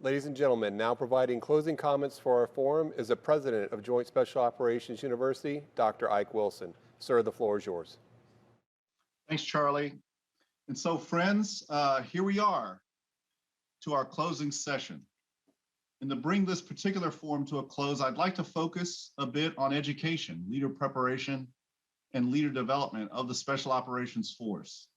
Ladies and gentlemen, now providing closing comments for our forum is the President of Joint Special Operations University, Dr. Ike Wilson. Sir, the floor is yours. Thanks, Charlie. And so, friends, here we are to our closing session. And to bring this particular forum to a close, I'd like to focus a bit on education, leader preparation, and leader development of the Special Operations Force.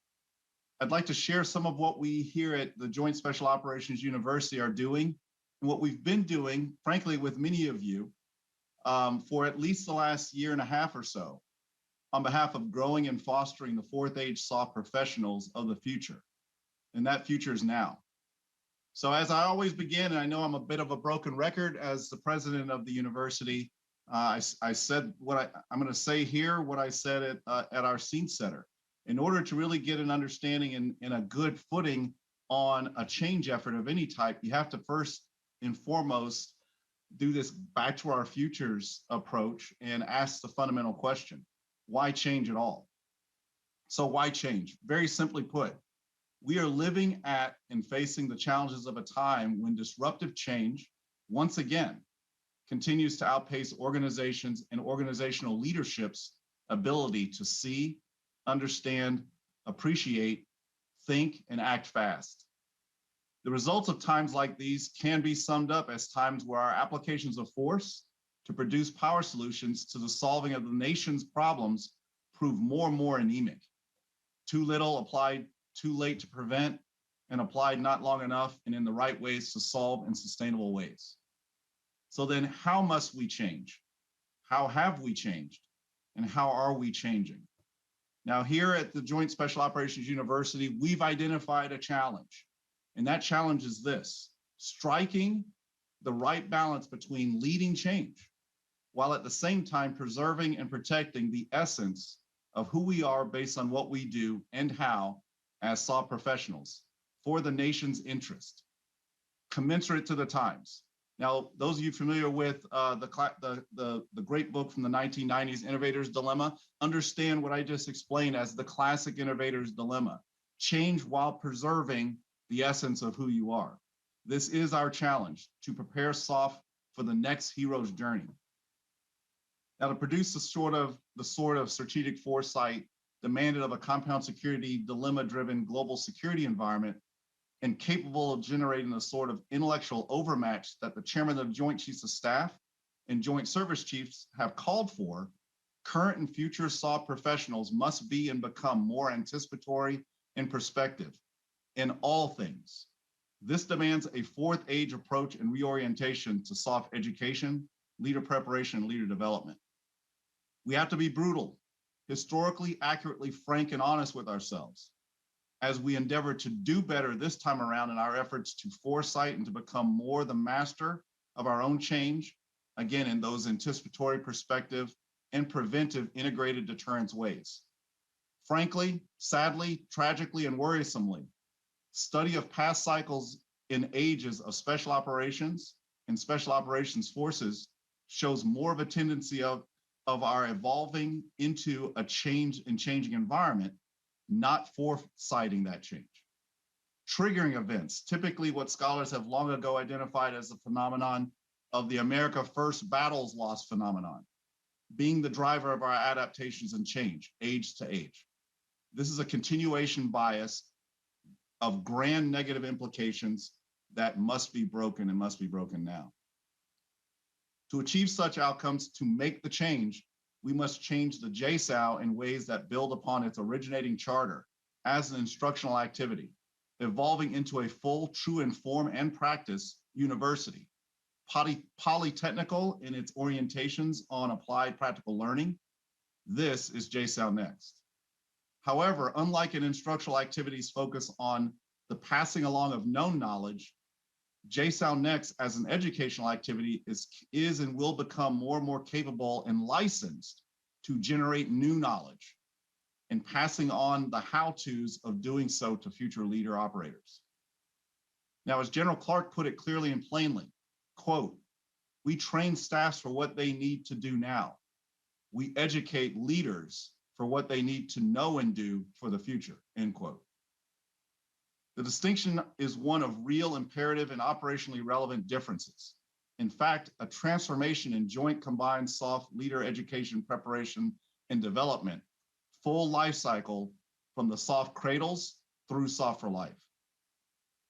I'd like to share some of what we here at the Joint Special Operations University are doing and what we've been doing, frankly, with many of you for at least the last year and a half or so on behalf of growing and fostering the fourth age SOF professionals of the future. And that future is now. So as I always begin, and I know I'm a bit of a broken record as the president of the university, I said what I'm going to say here, what I said at our scene center. In order to really get an understanding and a good footing on a change effort of any type, you have to first and foremost do this back to our futures approach and ask the fundamental question, why change at all? So why change? Very simply put, we are living at and facing the challenges of a time when disruptive change, once again, continues to outpace organizations and organizational leadership's ability to see, understand, appreciate, think, and act fast. The results of times like these can be summed up as times where our applications of force to produce power solutions to the solving of the nation's problems prove more and more anemic. Too little applied too late to prevent, and applied not long enough and in the right ways to solve in sustainable ways. So then how must we change? How have we changed? And how are we changing? Now here at the Joint Special Operations University, we've identified a challenge. And that challenge is this: striking the right balance between leading change, while at the same time preserving and protecting the essence of who we are based on what we do and how as SOF professionals for the nation's interest, commensurate to the times. Now, those of you familiar with the great book from the 1990s, Innovator's Dilemma, understand what I just explained as the classic Innovator's Dilemma. Change while preserving the essence of who you are. This is our challenge, to prepare SOF for the next hero's journey. Now, to produce the sort of strategic foresight demanded of a compound security, dilemma-driven global security environment, and capable of generating the sort of intellectual overmatch that the chairman of the Joint Chiefs of Staff and Joint Service Chiefs have called for, current and future SOF professionals must be and become more anticipatory and perspective in all things. This demands a fourth age approach and reorientation to SOF education, leader preparation, and leader development. We have to be brutal, historically, accurately frank, and honest with ourselves as we endeavor to do better this time around in our efforts to foresight and to become more the master of our own change, again, in those anticipatory perspective and preventive integrated deterrence ways. Frankly, sadly, tragically, and worrisomely, study of past cycles in ages of special operations and special operations forces shows more of a tendency of our evolving into a change and changing environment, not foresighting that change. Triggering events, typically what scholars have long ago identified as the phenomenon of the America First battles lost phenomenon, being the driver of our adaptations and change, age to age. This is a continuation bias of grand negative implications that must be broken and must be broken now. To achieve such outcomes, to make the change, we must change the JSOU in ways that build upon its originating charter as an instructional activity, evolving into a full, true in form and practice university, polytechnical in its orientations on applied practical learning. This is JSOU Next. However, unlike an instructional activities focus on the passing along of known knowledge, JSOU Next as an educational activity is and will become more and more capable and licensed to generate new knowledge and passing on the how-tos of doing so to future leader operators. Now, as General Clark put it clearly and plainly, quote, "We train staffs for what they need to do now. We educate leaders for what they need to know and do for the future," end quote. The distinction is one of real imperative and operationally relevant differences. In fact, a transformation in joint combined SOF leader education preparation and development, full life cycle from the SOF cradles through SOF for Life.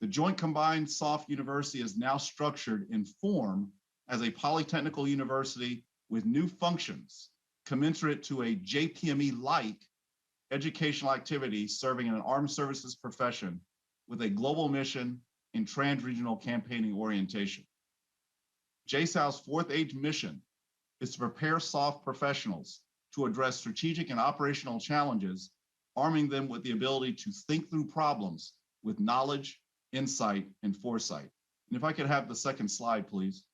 The Joint Combined SOF University is now structured in form as a polytechnical university with new functions commensurate to a JPME-like educational activity serving an armed services profession with a global mission and trans-regional campaigning orientation. JSOU's fourth age mission is to prepare SOF professionals to address strategic and operational challenges, arming them with the ability to think through problems with knowledge, insight, and foresight. And if I could have the second slide, please.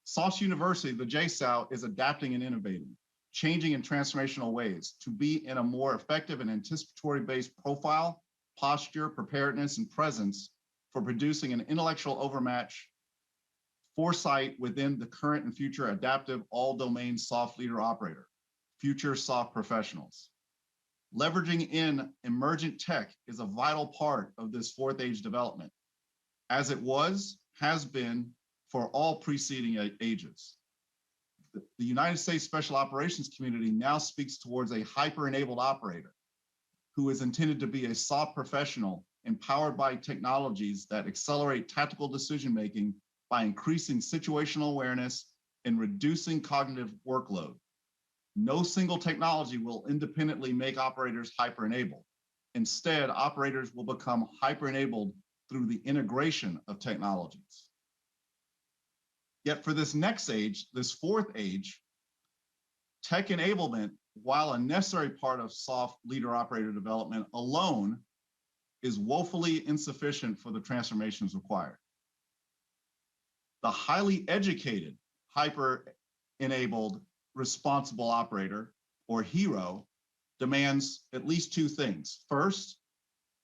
SOF University, the JSOU, is adapting and innovating, changing in transformational ways to be in a more effective and anticipatory-based profile, posture, preparedness, and presence for producing an intellectual overmatch foresight within the current and future adaptive all-domain SOF leader operator, future SOF professionals. Leveraging in emergent tech is a vital part of this fourth age development, as it has been for all preceding ages. The United States Special Operations community now speaks towards a hyper-enabled operator who is intended to be a SOF professional empowered by technologies that accelerate tactical decision-making by increasing situational awareness and reducing cognitive workload. No single technology will independently make operators hyper-enabled. Instead, operators will become hyper-enabled through the integration of technologies. Yet for this next age, this fourth age, tech enablement, while a necessary part of SOF leader operator development alone, is woefully insufficient for the transformations required. The highly educated, hyper-enabled, responsible operator, or hero, demands at least two things. First,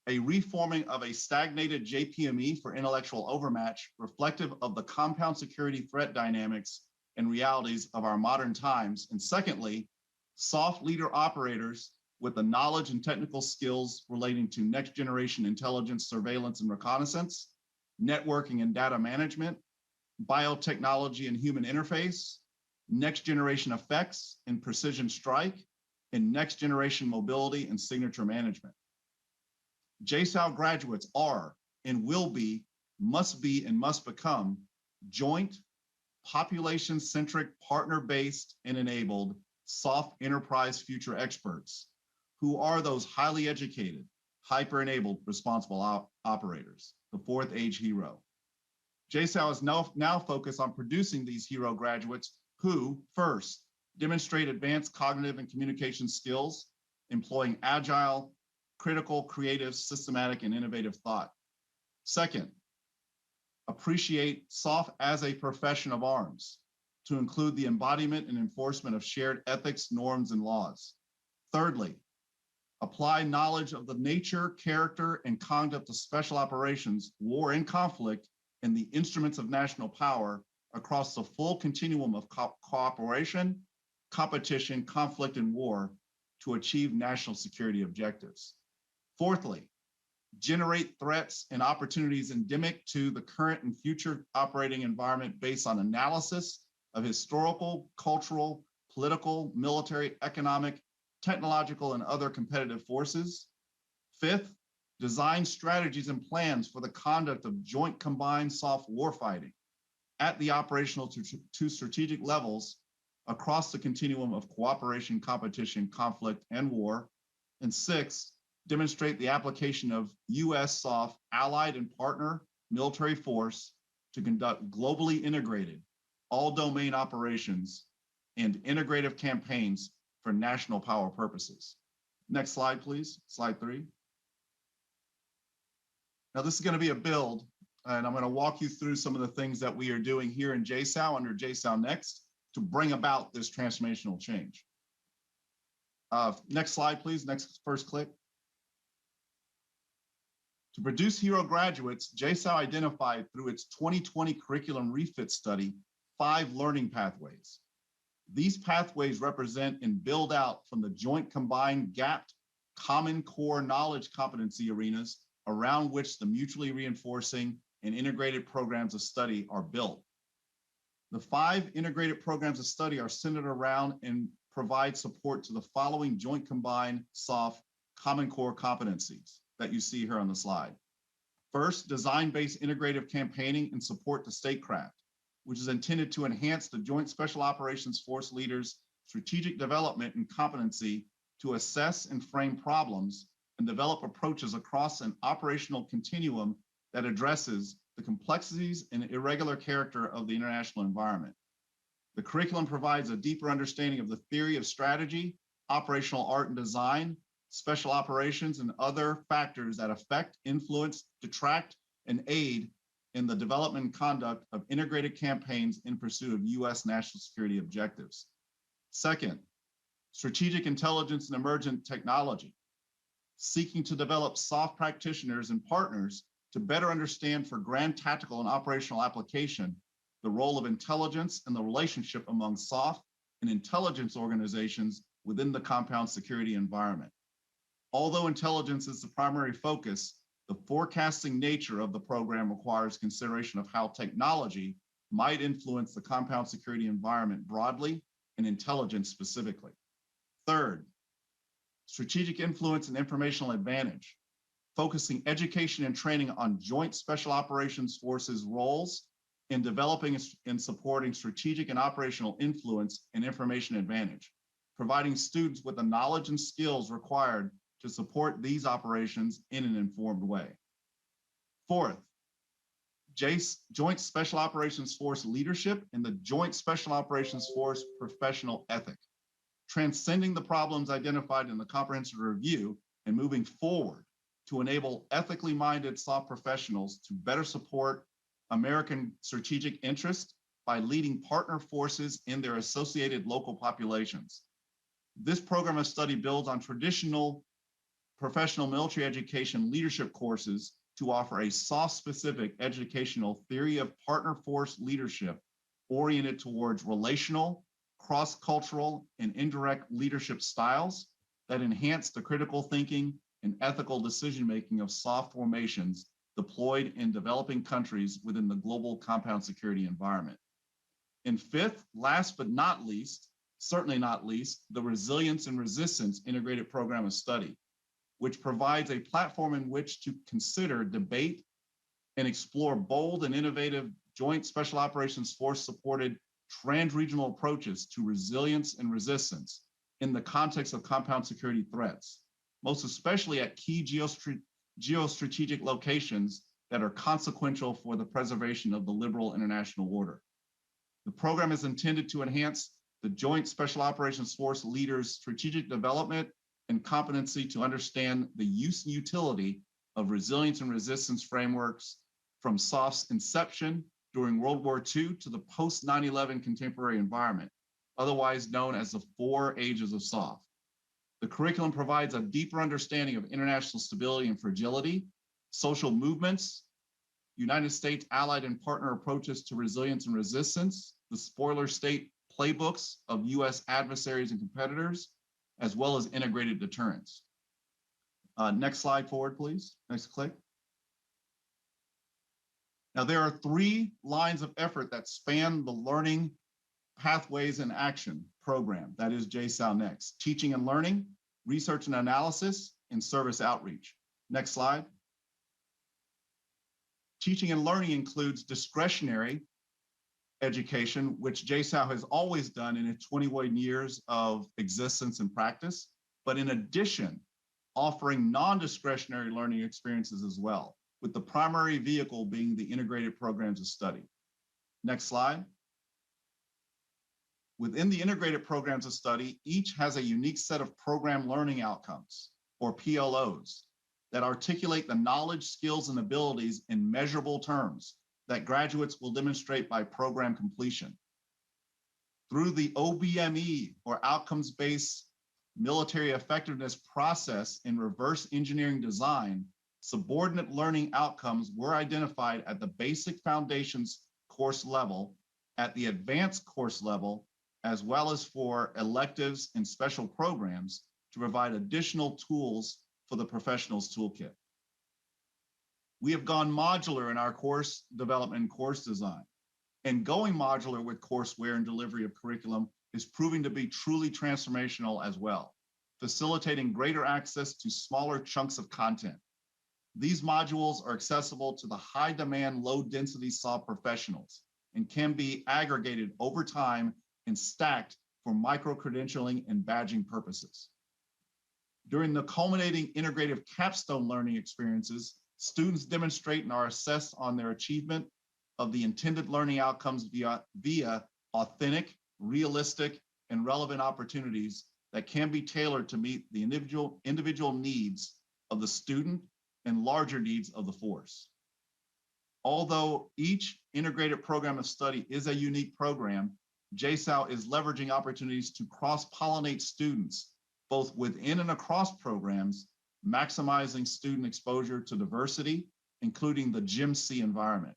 a reforming of a stagnated JPME for intellectual overmatch reflective of the compound security threat dynamics and realities of our modern times. And secondly, SOF leader operators with the knowledge and technical skills relating to next generation intelligence, surveillance, and reconnaissance, networking and data management, biotechnology and human interface, next generation effects and precision strike, and next generation mobility and signature management. JSOU graduates are and will be, must be, and must become joint, population-centric, partner-based, and enabled SOF enterprise future experts who are those highly educated, hyper-enabled, responsible operators, the fourth age hero. JSOU is now focused on producing these hero graduates who, first, demonstrate advanced cognitive and communication skills, employing agile, critical, creative, systematic, and innovative thought. Second, appreciate SOF as a profession of arms to include the embodiment and enforcement of shared ethics, norms, and laws. Thirdly, apply knowledge of the nature, character, and conduct of special operations, war and conflict, and the instruments of national power across the full continuum of cooperation, competition, conflict, and war to achieve national security objectives. Fourthly, generate threats and opportunities endemic to the current and future operating environment based on analysis of historical, cultural, political, military, economic, technological, and other competitive forces. Fifth, design strategies and plans for the conduct of joint combined SOF warfighting at the operational to strategic levels across the continuum of cooperation, competition, conflict, and war. And sixth, demonstrate the application of US SOF allied and partner military force to conduct globally integrated all domain operations and integrative campaigns for national power purposes. Next slide, please. Slide 3. Now this is going to be a build, and I'm going to walk you through some of the things that we are doing here in JSOU under JSOU Next to bring about this transformational change. Next slide, please. Next, first click. To produce hero graduates, JSOU identified through its 2020 curriculum refit study 5 learning pathways. These pathways represent and build out from the joint combined gapped common core knowledge competency arenas around which the mutually reinforcing and integrated programs of study are built. The 5 integrated programs of study are centered around and provide support to the following joint combined SOF common core competencies that you see here on the slide. First, design-based integrative campaigning and support to statecraft, which is intended to enhance the Joint Special Operations Force leaders' strategic development and competency to assess and frame problems and develop approaches across an operational continuum that addresses the complexities and irregular character of the international environment. The curriculum provides a deeper understanding of the theory of strategy, operational art and design, special operations, and other factors that affect, influence, detract, and aid in the development and conduct of integrated campaigns in pursuit of U.S. national security objectives. Second, strategic intelligence and emergent technology, seeking to develop SOF practitioners and partners to better understand for grand tactical and operational application the role of intelligence and the relationship among SOF and intelligence organizations within the compound security environment. Although intelligence is the primary focus, the forecasting nature of the program requires consideration of how technology might influence the compound security environment broadly and intelligence specifically. Third, strategic influence and informational advantage, focusing education and training on Joint Special Operations Forces roles in developing and supporting strategic and operational influence and information advantage, providing students with the knowledge and skills required to support these operations in an informed way. Fourth, Joint Special Operations Force leadership and the Joint Special Operations Force professional ethic, transcending the problems identified in the comprehensive review and moving forward to enable ethically minded SOF professionals to better support American strategic interest by leading partner forces in their associated local populations. This program of study builds on traditional professional military education leadership courses to offer a SOF-specific educational theory of partner force leadership oriented towards relational, cross-cultural, and indirect leadership styles that enhance the critical thinking and ethical decision-making of SOF formations deployed in developing countries within the global compound security environment. And fifth, last but not least, certainly not least, the Resilience and Resistance Integrated Program of Study, which provides a platform in which to consider, debate, and explore bold and innovative Joint Special Operations Force supported trans-regional approaches to resilience and resistance in the context of compound security threats, most especially at key geostrategic locations that are consequential for the preservation of the liberal international order. The program is intended to enhance the Joint Special Operations Force leaders' strategic development and competency to understand the use and utility of resilience and resistance frameworks from SOF's inception during World War II to the post 9/11 contemporary environment, otherwise known as the 4 ages of SOF. The curriculum provides a deeper understanding of international stability and fragility, social movements, United States allied and partner approaches to resilience and resistance, the spoiler state playbooks of US adversaries and competitors, as well as integrated deterrence. Next slide forward, please. Next click. Now, there are 3 lines of effort that span the Learning Pathways in Action program, that is JSOU Next: teaching and learning, research and analysis, and service outreach. Next slide. Teaching and learning includes discretionary education, which JSOU has always done in its 21 years of existence and practice, but in addition, offering non-discretionary learning experiences as well, with the primary vehicle being the integrated programs of study. Next slide. Within the integrated programs of study, each has a unique set of program learning outcomes, or PLOs, that articulate the knowledge, skills, and abilities in measurable terms that graduates will demonstrate by program completion. Through the OBME, or outcomes-based military effectiveness process in reverse engineering design, subordinate learning outcomes were identified at the basic foundations course level, at the advanced course level, as well as for electives and special programs to provide additional tools for the professionals toolkit. We have gone modular in our course development and course design. And going modular with courseware and delivery of curriculum is proving to be truly transformational as well, facilitating greater access to smaller chunks of content. These modules are accessible to the high demand, low density SOF professionals and can be aggregated over time and stacked for micro-credentialing and badging purposes. During the culminating integrative capstone learning experiences, students demonstrate and are assessed on their achievement of the intended learning outcomes via authentic, realistic, and relevant opportunities that can be tailored to meet the individual needs of the student and larger needs of the force. Although each integrated program of study is a unique program, JSOU is leveraging opportunities to cross-pollinate students, both within and across programs, maximizing student exposure to diversity, including the GymC environment.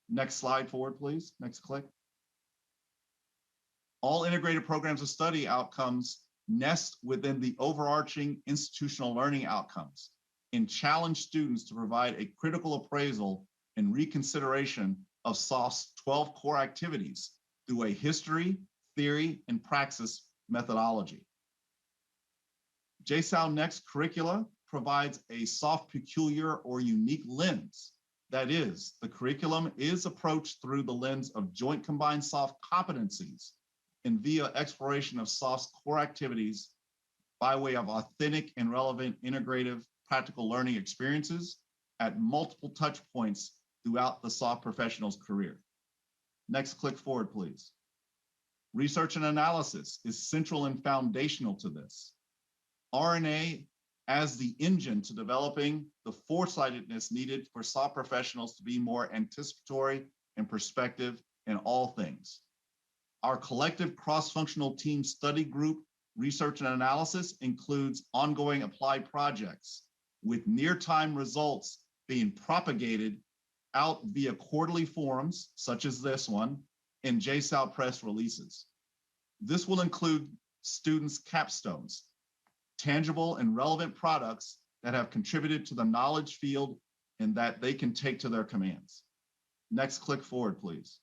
Next slide forward, please. Next click. All integrated programs of study outcomes nest within the overarching institutional learning outcomes and challenge students to provide a critical appraisal and reconsideration of SOF's 12 core activities through a history, theory, and praxis methodology. JSOU Next curricula provides a SOF peculiar or unique lens. That is, the curriculum is approached through the lens of joint combined SOF competencies and via exploration of SOF's core activities by way of authentic and relevant integrative practical learning experiences at multiple touch points throughout the SOF professional's career. Next, click forward, please. Research and analysis is central and foundational to this. RNA as the engine to developing the foresightedness needed for SOF professionals to be more anticipatory and perspective in all things. Our collective cross-functional team study group research and analysis includes ongoing applied projects with near-time results being propagated out via quarterly forums, such as this one, and JSOU press releases. This will include students' capstones, tangible and relevant products that have contributed to the knowledge field and that they can take to their commands. Next, click forward, please.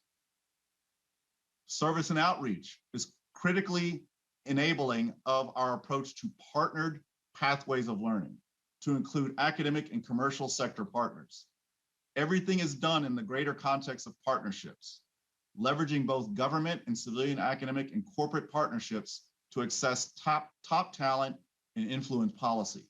Service and outreach is critically enabling of our approach to partnered pathways of learning, to include academic and commercial sector partners. Everything is done in the greater context of partnerships, leveraging both government and civilian academic and corporate partnerships to access top talent and influence policy.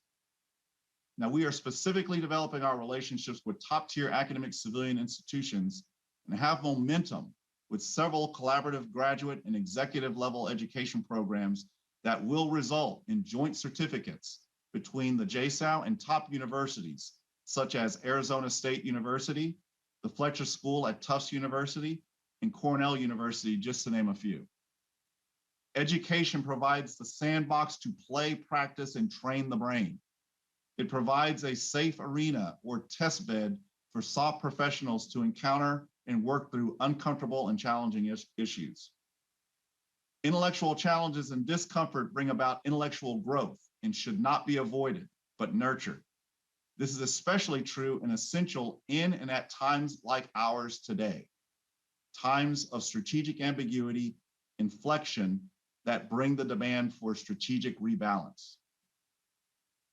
Now, we are specifically developing our relationships with top-tier academic civilian institutions and have momentum with several collaborative graduate and executive level education programs that will result in joint certificates between the JSOU and top universities, such as Arizona State University, the Fletcher School at Tufts University, and Cornell University, just to name a few. Education provides the sandbox to play, practice, and train the brain. It provides a safe arena or test bed for SOF professionals to encounter and work through uncomfortable and challenging issues. Intellectual challenges and discomfort bring about intellectual growth and should not be avoided, but nurtured. This is especially true and essential in and at times like ours today, times of strategic ambiguity, inflection that bring the demand for strategic rebalance.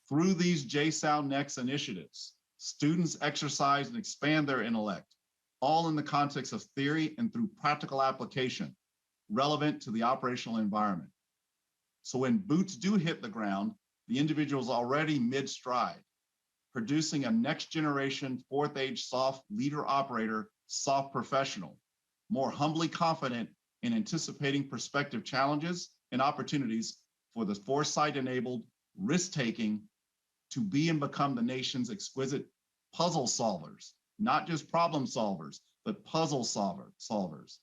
Through these JSOU Next initiatives, students exercise and expand their intellect, all in the context of theory and through practical application, relevant to the operational environment. So when boots do hit the ground, the individual is already mid-stride, producing a next generation fourth age SOF leader operator, SOF professional, more humbly confident in anticipating prospective challenges and opportunities for the foresight-enabled, risk-taking to be and become the nation's exquisite puzzle solvers, not just problem solvers, but puzzle solvers,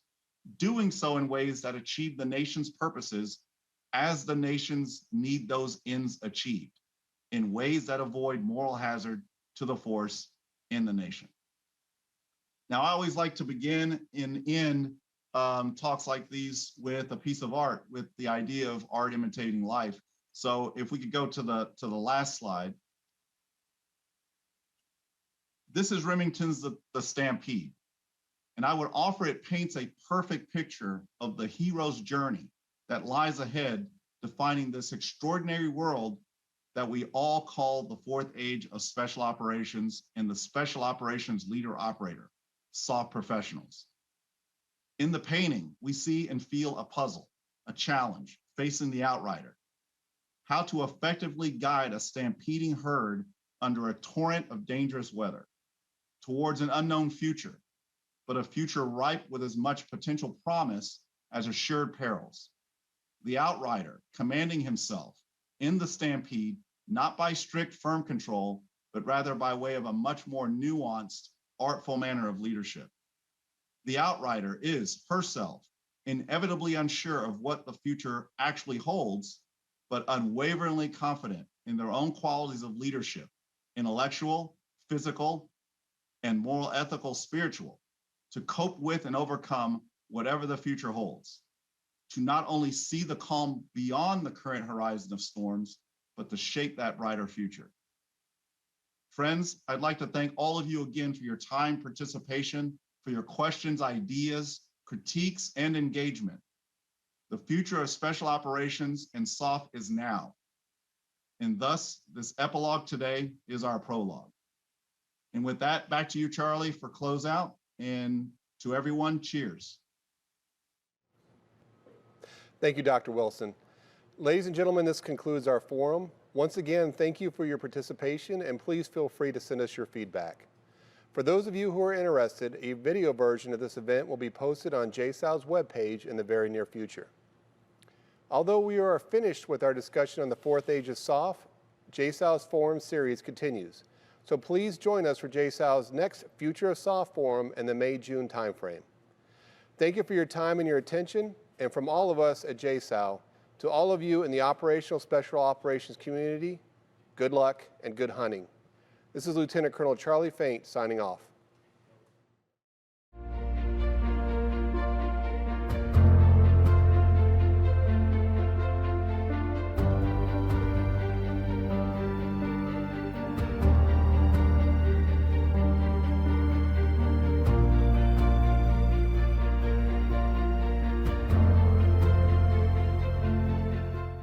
doing so in ways that achieve the nation's purposes as the nations need those ends achieved, in ways that avoid moral hazard to the force in the nation. Now, I always like to begin and end talks like these with a piece of art, with the idea of art imitating life. So if we could go to the last slide. This is Remington's The Stampede, and I would offer it paints a perfect picture of the hero's journey that lies ahead, defining this extraordinary world that we all call the fourth age of special operations and the special operations leader-operator, SOF professionals. In the painting, we see and feel a puzzle, a challenge facing the outrider. How to effectively guide a stampeding herd under a torrent of dangerous weather towards an unknown future, but a future ripe with as much potential promise as assured perils. The outrider commanding himself in the stampede, not by strict firm control, but rather by way of a much more nuanced, artful manner of leadership. The outrider is herself inevitably unsure of what the future actually holds, but unwaveringly confident in their own qualities of leadership, intellectual, physical, and moral, ethical, spiritual, to cope with and overcome whatever the future holds, to not only see the calm beyond the current horizon of storms, but to shape that brighter future. Friends, I'd like to thank all of you again for your time, participation, for your questions, ideas, critiques, and engagement. The future of special operations and SOF is now. And thus, this epilogue today is our prologue. And with that, back to you, Charlie, for closeout. And to everyone, cheers. Thank you, Dr. Wilson. Ladies and gentlemen, this concludes our forum. Once again, thank you for your participation, and please feel free to send us your feedback. For those of you who are interested, a video version of this event will be posted on JSOU's webpage in the very near future. Although we are finished with our discussion on the fourth age of SOF, JSOU's forum series continues. So please join us for JSOU's next Future of SOF forum in the May-June timeframe. Thank you for your time and your attention, and from all of us at JSOU, to all of you in the Operational Special Operations community, good luck and good hunting. This is Lieutenant Colonel Charlie Faint signing off.